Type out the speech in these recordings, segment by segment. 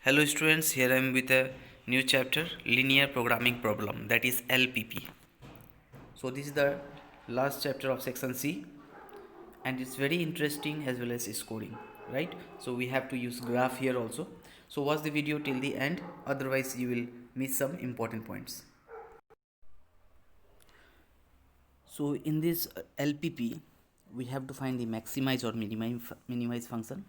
Hello students, here I am with a new chapter, linear programming problem, that is LPP. So this is the last chapter of section C and it's very interesting as well as scoring, right? So we have to use graph here also. So watch the video till the end, otherwise you will miss some important points. So in this LPP, we have to find the maximize or minimize function,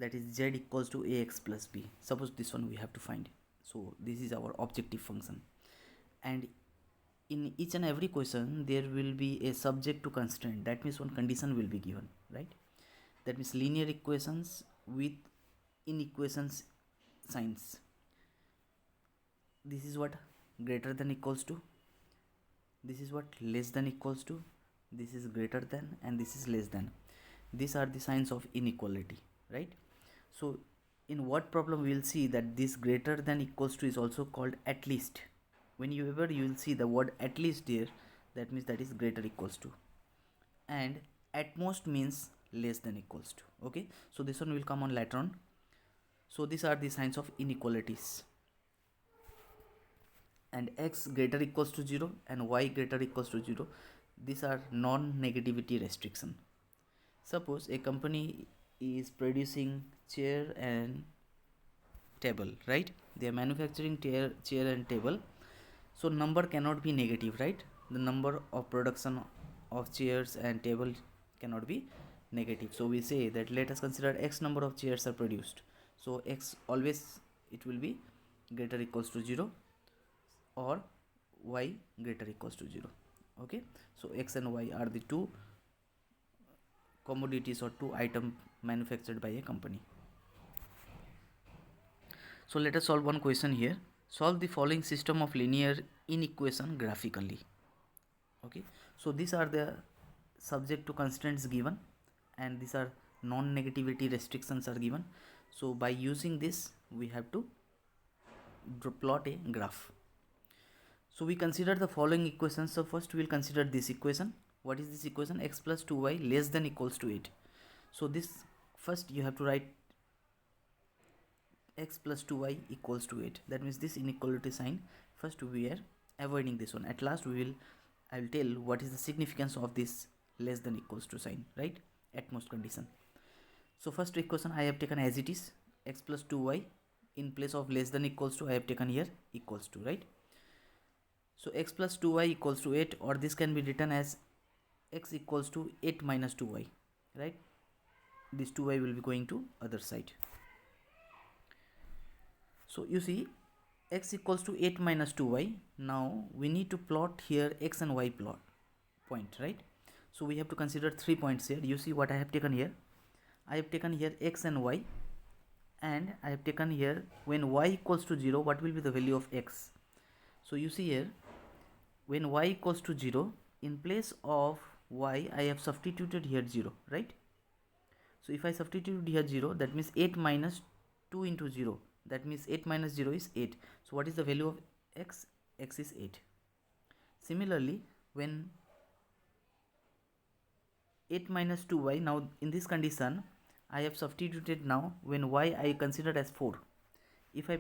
that is z equals to ax plus b. Suppose this one we have to find. So this is our objective function, and in each and every question there will be a subject to constraint. That means one condition will be given, right? That means linear equations with inequations signs. This is what greater than equals to, this is what less than equals to, this is greater than, and this is less than. These are the signs of inequality, right? So in what problem we will see that this greater than equals to is also called at least. Whenever you will see the word at least there, that means that is greater equals to, and at most means less than equals to. Okay, so this one will come on later on. So these are the signs of inequalities, and x greater equals to 0 and y greater equals to 0, these are non-negativity restriction. Suppose a company is producing chair and table, right? They are manufacturing chair and table, so number cannot be negative, right? The number of production of chairs and table cannot be negative. So we say that let us consider x number of chairs are produced, so x always it will be greater equals to 0 or y greater equals to 0. Okay, so x and y are the two commodities or two items manufactured by a company. So let us solve one question here. Solve the following system of linear inequation graphically. Okay, so these are the subject to constraints given, and these are non-negativity restrictions are given. So by using this we have to plot a graph. So we consider the following equations. So first we will consider this equation. What is this equation? X plus 2y less than equals to 8. So this first you have to write x plus 2y equals to 8. That means this inequality sign first we are avoiding this one. At last I will tell what is the significance of this less than equals to sign, right? At most condition. So first equation I have taken as it is, x plus 2y. In place of less than equals to I have taken here equals to, right? So x plus 2y equals to 8, or this can be written as x equals to 8 minus 2y, right? This 2y will be going to other side. So you see x equals to 8 minus 2y. Now we need to plot here x and y plot point, right? So we have to consider 3 points here. You see what I have taken here. I have taken here x and y, and I have taken here when y equals to 0, what will be the value of x? So you see here, when y equals to 0, in place of y I have substituted here 0, right? So if I substitute here 0, that means 8 minus 2 into 0, that means 8 minus 0 is 8. So what is the value of x? X is 8. Similarly, when 8 minus 2y, now in this condition I have substituted now when y I considered as 4. If I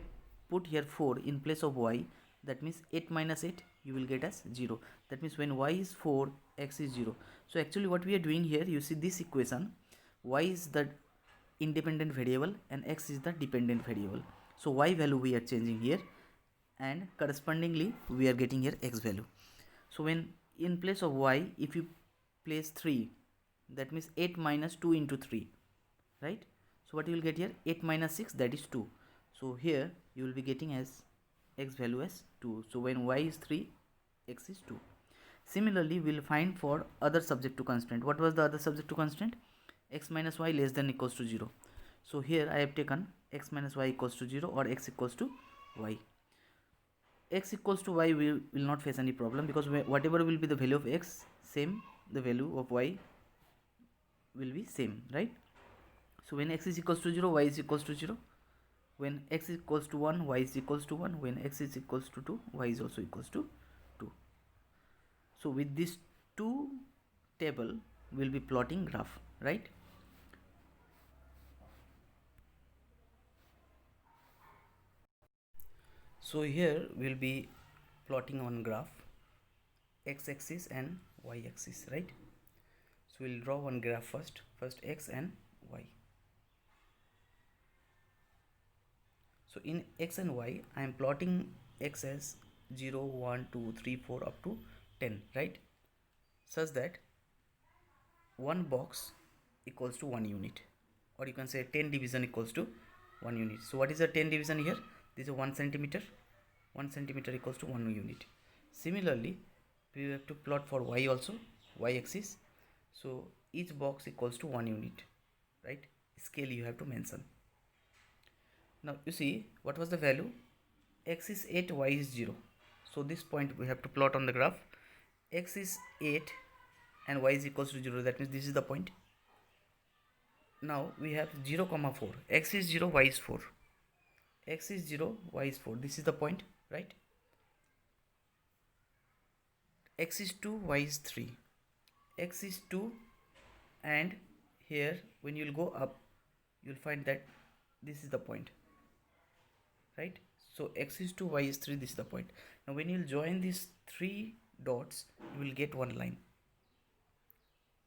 put here 4 in place of y, that means 8 minus 8 you will get as 0. That means when y is 4, x is 0. So actually what we are doing here, you see this equation, y is the independent variable and x is the dependent variable. So y value we are changing here, and correspondingly we are getting here x value. So when in place of y if you place 3, that means 8 minus 2 into 3, right? So what you will get here, 8 minus 6, that is 2. So here you will be getting as x value as 2. So when y is 3, x is 2. Similarly we will find for other subject to constraint. What was the other subject to constraint? X minus y less than equals to 0. So here I have taken x minus y equals to 0 or x equals to y. X equals to y will not face any problem, because whatever will be the value of x, same the value of y will be same, right? So when x is equals to 0, y is equals to 0. When x is equals to 1, y is equals to 1. When x is equals to 2, y is also equals to 2. So with this two table we will be plotting graph, right? So here we'll be plotting on graph x-axis and y-axis, right? So we'll draw one graph first x and y. So in x and y I am plotting x as 0 1 2 3 4 up to 10, right? Such that one box equals to 1 unit, or you can say 10 division equals to 1 unit. So what is the 10 division here? This is 1 centimeter. 1 centimeter equals to 1 unit. Similarly we have to plot for y also, y axis. So each box equals to 1 unit, right? Scale you have to mention. Now you see what was the value? X is 8, y is 0. So this point we have to plot on the graph. X is 8 and y is equals to 0, that means this is the point. Now we have 0 comma 4. X is 0, y is 4. X is 0, y is 4. This is the point, right? X is 2, y is 3. X is 2, and here when you will go up you will find that this is the point, right? So x is 2, y is 3, this is the point. Now when you will join these three dots you will get one line,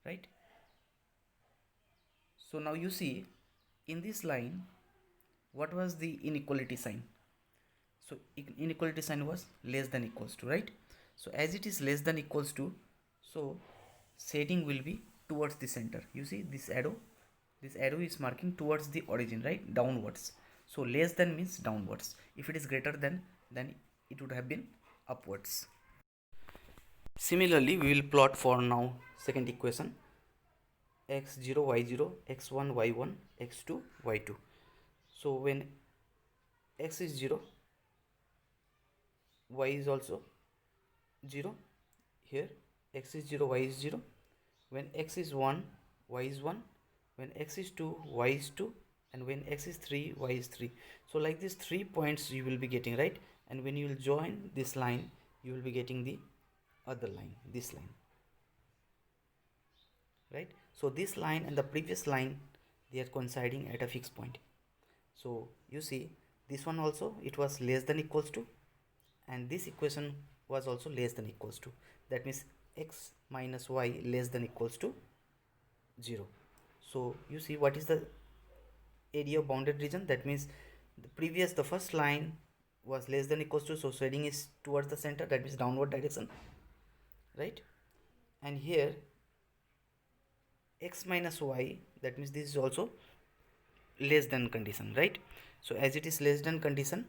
right? So now you see in this line what was the inequality sign? So inequality sign was less than equals to, right? So as it is less than equals to, so shading will be towards the center. You see this arrow is marking towards the origin, right? Downwards. So less than means downwards. If it is greater than, then it would have been upwards. Similarly we will plot for now second equation, x0 y0 x1 y1 x2 y2. So when x is 0, y is also 0. Here x is 0, y is 0. When x is 1, y is 1. When x is 2, y is 2. And when x is 3, y is 3. So like these 3 points you will be getting, right? And when you will join this line you will be getting the other line, this line, right? So this line and the previous line, they are coinciding at a fixed point. So you see this one also, it was less than equals to, and this equation was also less than equals to. That means x minus y less than equals to 0. So you see what is the area of bounded region? That means the first line was less than equals to, so shading is towards the center, that means downward direction, right? And here x minus y, that means this is also less than condition, right? So as it is less than condition,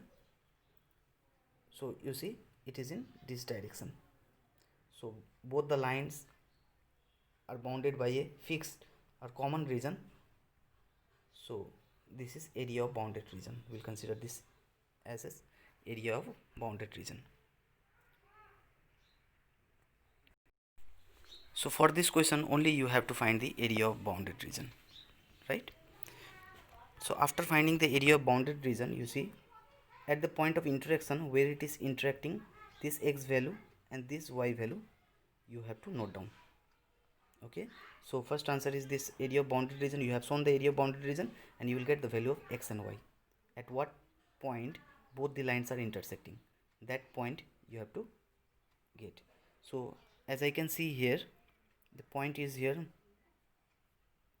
so you see it is in this direction. So both the lines are bounded by a fixed or common region. So this is area of bounded region. We'll consider this as area of bounded region. So for this question only you have to find the area of bounded region, right? So after finding the area of bounded region, you see at the point of interaction where it is interacting, this x value and this y value you have to note down. Okay, so first answer is this area of bounded region. You have shown the area of bounded region and you will get the value of x and y. At what point both the lines are intersecting, that point you have to get. So as I can see here, the point is here,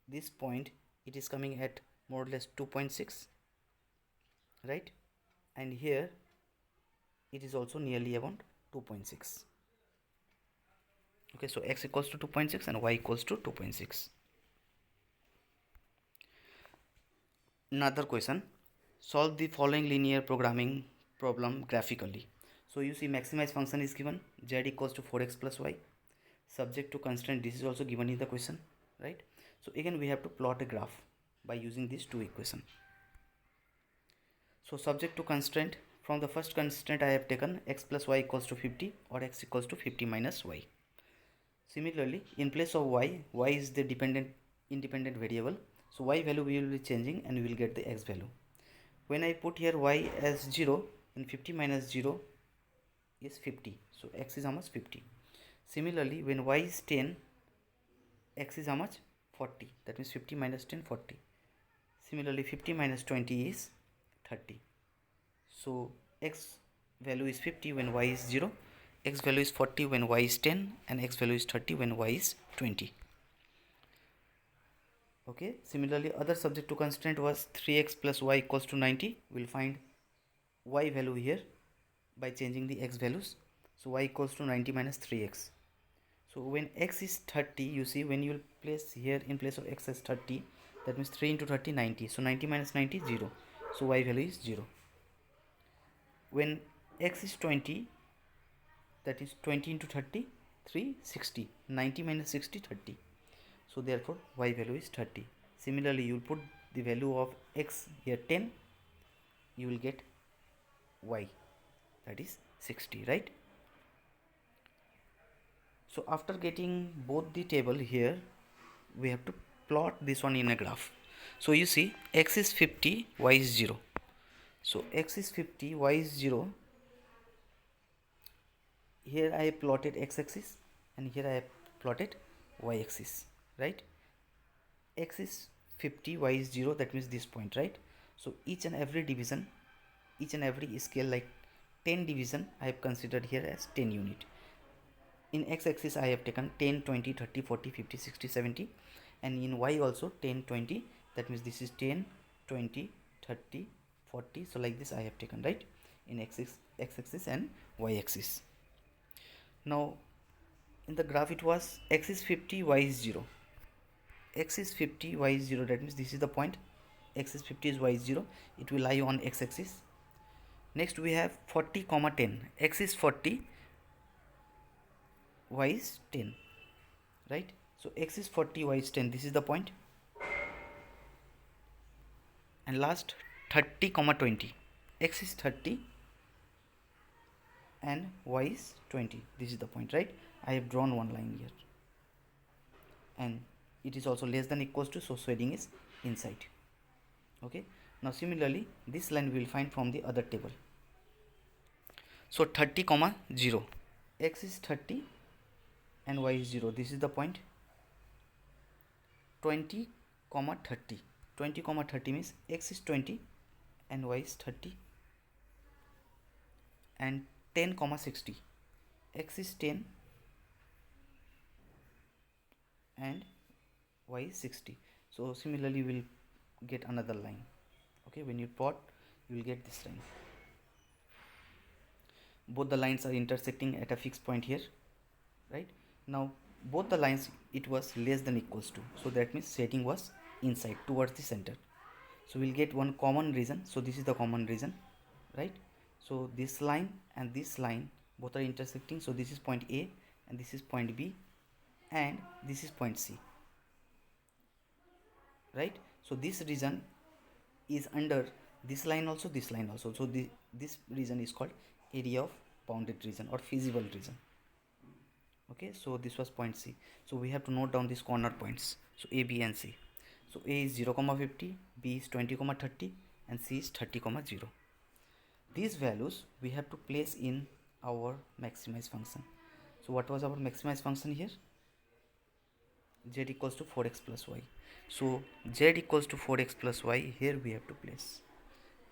this point, it is coming at more or less 2.6, right? And here it is also nearly around 2.6. Okay, so x equals to 2.6 and y equals to 2.6. Another question, solve the following linear programming problem graphically. So you see maximize function is given, z equals to 4x plus y, subject to constraint, this is also given in the question, right? So again we have to plot a graph by using these two equations. So subject to constraint, from the first constraint I have taken x plus y equals to 50 or x equals to 50 minus y. Similarly in place of y is the independent variable, so y value we will be changing and we will get the x value. When I put here y as 0, then 50 minus 0 is 50, so x is how much? 50. Similarly when y is 10, x is how much? 40, that means 50 minus 10, 40. Similarly 50 minus 20 is 30, so x value is 50 when y is 0, x value is 40 when y is 10, and x value is 30 when y is 20. Okay, similarly other subject to constraint was 3x plus y equals to 90. We'll find y value here by changing the x values. So y equals to 90 minus 3x. So when x is 30, you see when you will place here in place of x as 30, that means 3 into 30 90. So 90 minus 90 0. So y value is 0. When x is 20, that is 20 into 30 360. 90 minus 60 30. So therefore y value is 30. Similarly you will put the value of x here 10, you will get y, that is 60, right? So after getting both the table here, we have to plot this one in a graph. So you see x is 50, y is 0. So x is 50, y is 0. Here I have plotted x-axis and here I have plotted y-axis, right? X is 50, y is 0, that means this point, right? So each and every division, each and every scale, like 10 division, I have considered here as 10 unit. In x-axis I have taken 10, 20, 30, 40, 50, 60, 70, and in y also 10, 20, that means this is 10, 20, 30, 40. So like this I have taken, right, in x-axis and y-axis. Now in the graph it was x is 50, y is 0. X is 50, y is 0, that means this is the point. X is 50, is y is 0, it will lie on x-axis. Next we have 40 comma 10. X is 40, y is 10, right? So x is 40, y is 10, this is the point. And last 30 comma 20. X is 30 and y is 20, this is the point, right? I have drawn one line here and it is also less than equals to, so shading is inside. Okay, now similarly this line we will find from the other table. So 30 comma 0, x is 30 and y is 0, this is the point. 20 comma 30, 20 comma 30 means x is 20 and y is 30. And 10 comma 60, x is 10 and y is 60. So similarly we will get another line. Okay, when you plot you will get this line. Both the lines are intersecting at a fixed point here, right? Now both the lines it was less than equals to, so that means setting was inside towards the center. So we'll get one common region. So this is the common region, right? So this line and this line both are intersecting. So this is point A and this is point B and this is point C, right? So this region is under this line also, this line also. So this region is called area of bounded region or feasible region. Okay, so this was point C. So we have to note down these corner points. So A, B and C. So A is 0 comma 50, B is 20 comma 30 and C is 30 comma 0. These values we have to place in our maximize function. So what was our maximize function here? Z equals to 4x plus y. So Z equals to 4x plus y here we have to place,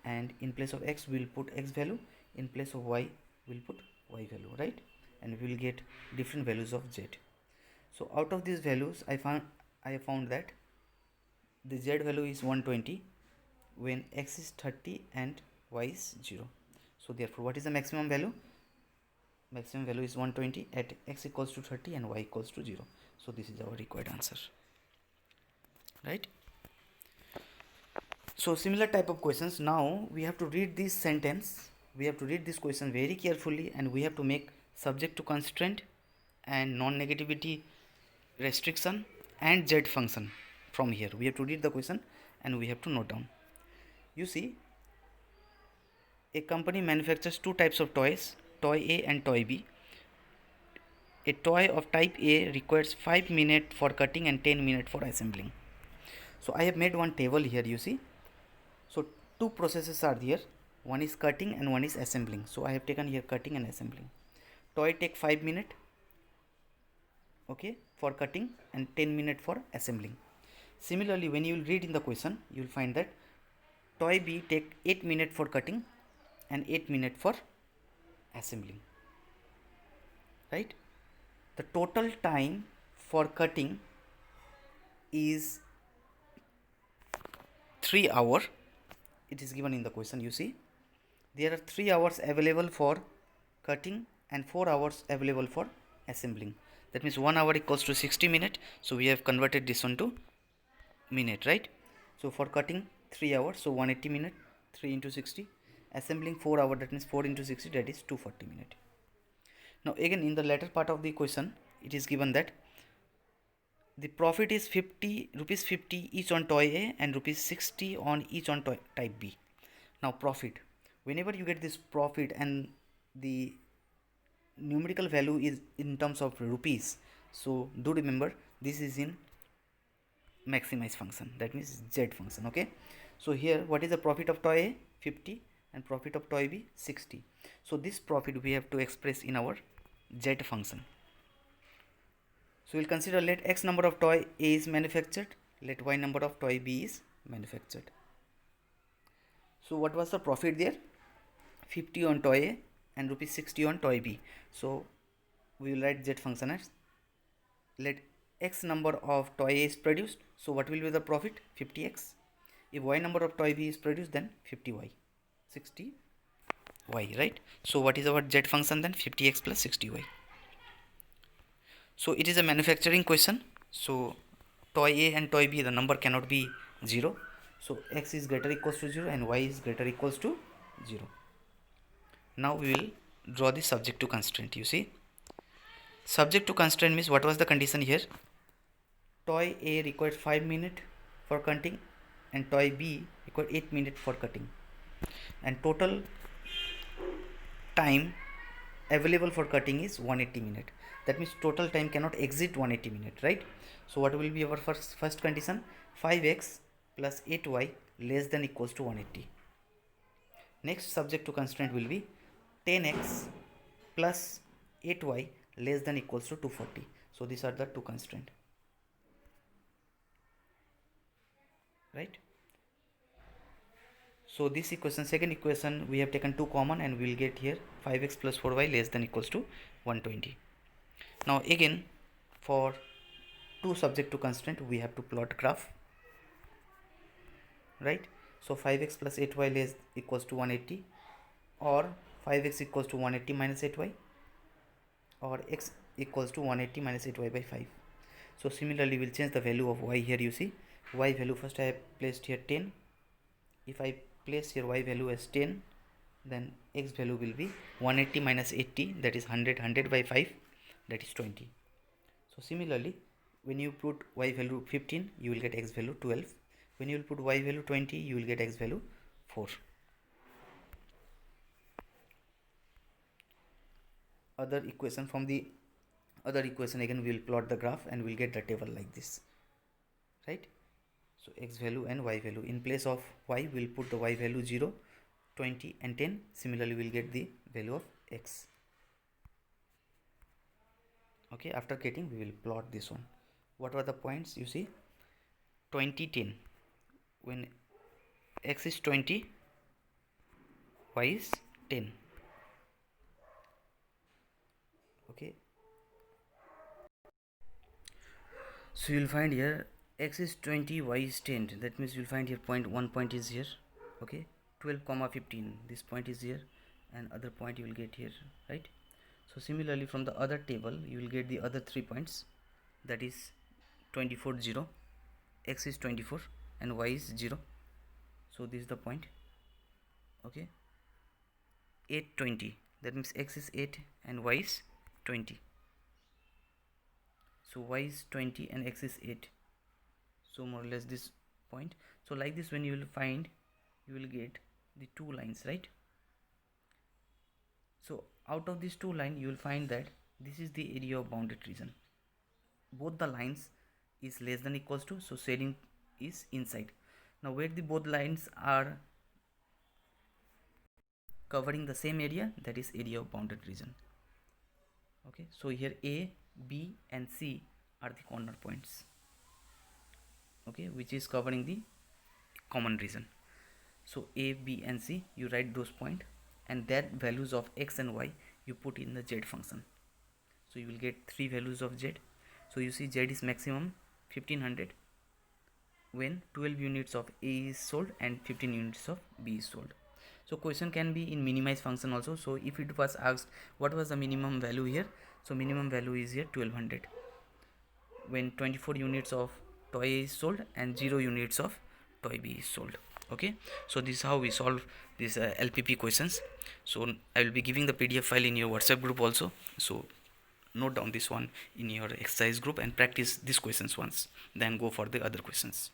and in place of x we will put x value, in place of y we will put y value, right? And we will get different values of Z. So out of these values I have found that the Z value is 120 when x is 30 and y is 0. So therefore what is the maximum value? Maximum value is 120 at x equals to 30 and y equals to 0. So this is our required answer, right? So similar type of questions. Now we have to read this sentence, we have to read this question very carefully, and we have to make subject to constraint and non-negativity restriction and Z function. From here we have to read the question and we have to note down. You see, a company manufactures two types of toys, toy A and toy B. A toy of type A requires 5 minutes for cutting and 10 minutes for assembling. So I have made one table here, you see. So two processes are there, one is cutting and one is assembling. So I have taken here cutting and assembling. Toy take 5 minutes, okay, for cutting and 10 minutes for assembling. Similarly, when you will read in the question, you will find that toy B take 8 minutes for cutting and 8 minutes for assembling, right? The total time for cutting is 3 hours. It is given in the question. You see there are 3 hours available for cutting and 4 hours available for assembling. That means 1 hour equals to 60 minutes. So we have converted this one to minute, right? So for cutting 3 hours, so 180 minutes, 3 into 60. Assembling 4 hours, that means 4 into 60, that is 240 minutes. Now again in the latter part of the question, it is given that the profit is 50 rupees 50 each on toy A and rupees 60 on each on toy type B. Now profit, whenever you get this profit and the numerical value is in terms of rupees, so do remember this is in maximize function, that means Z function. Okay, so here what is the profit of toy A? 50 and profit of toy B 60. So this profit we have to express in our Z function. So we'll consider let X number of toy A is manufactured, let Y number of toy B is manufactured. So what was the profit there? 50 on toy A and rupees 60 on toy B. So we will write Z function as let X number of toy A is produced. So what will be the profit? 50X. If Y number of toy B is produced, then 50Y, 60Y, right? So what is our Z function then? 50X plus 60Y. So it is a manufacturing question. So toy A and toy B, the number cannot be 0. So X is greater equals to 0 and Y is greater equals to 0. Now we will draw the subject to constraint. You see, subject to constraint means what was the condition here? Toy A required 5 minutes for cutting and toy B required 8 minutes for cutting, and total time available for cutting is 180 minutes. That means total time cannot exceed 180 minutes, right? So what will be our first condition? 5x plus 8y less than equals to 180. Next subject to constraint will be 10x plus 8y less than equals to 240. So these are the two constraints, right? So this equation, second equation, we have taken 2 common and we will get here 5x plus 4y less than equals to 120. Now again for 2 subject to constraint we have to plot graph, right? So 5x plus 8y less equals to 180, or 5x equals to 180 minus 8y, or x equals to 180 minus 8y by 5. So similarly we will change the value of y here. You see y value first I have placed here 10. If I place here y value as 10, then x value will be 180 minus 80, that is 100 by 5, that is 20. So similarly when you put y value 15 you will get x value 12. When you will put y value 20 you will get x value 4. Other equation, from the other equation again we will plot the graph and we will get the table like this, right? So x value and y value, in place of y we will put the y value 0, 20 and 10. Similarly we will get the value of x. Okay, after getting we will plot this one. What are the points? You see 20, 10, when x is 20 y is 10. Okay, so you will find here x is 20 y is 10. That means you will find here point, one point is here. Okay, 12 comma 15, this point is here and other point you will get here, right? So similarly from the other table you will get the other 3 points, that is 24, 0, x is 24 and y is 0. So this is the point. Okay, 8, 20, that means x is 8 and y is 20. So y is 20 and x is 8. So more or less this point. So like this when you will find, you will get the 2 lines, right? So out of these 2 lines you will find that this is the area of bounded region. Both the lines is less than equals to, so shading is inside. Now where the both lines are covering the same area, that is area of bounded region. Okay, so here A, B and C are the corner points, okay, which is covering the common region. So A, B and C, you write those points and that values of x and y you put in the z function. So you will get 3 values of z. So you see z is maximum 1500 when 12 units of A is sold and 15 units of B is sold. So question can be in minimize function also. So if it was asked what was the minimum value here, so minimum value is here 1200 when 24 units of toy A is sold and 0 units of toy B is sold. Okay, so this is how we solve these LPP questions. So I will be giving the PDF file in your WhatsApp group also. So note down this one in your exercise group and practice these questions once, then go for the other questions.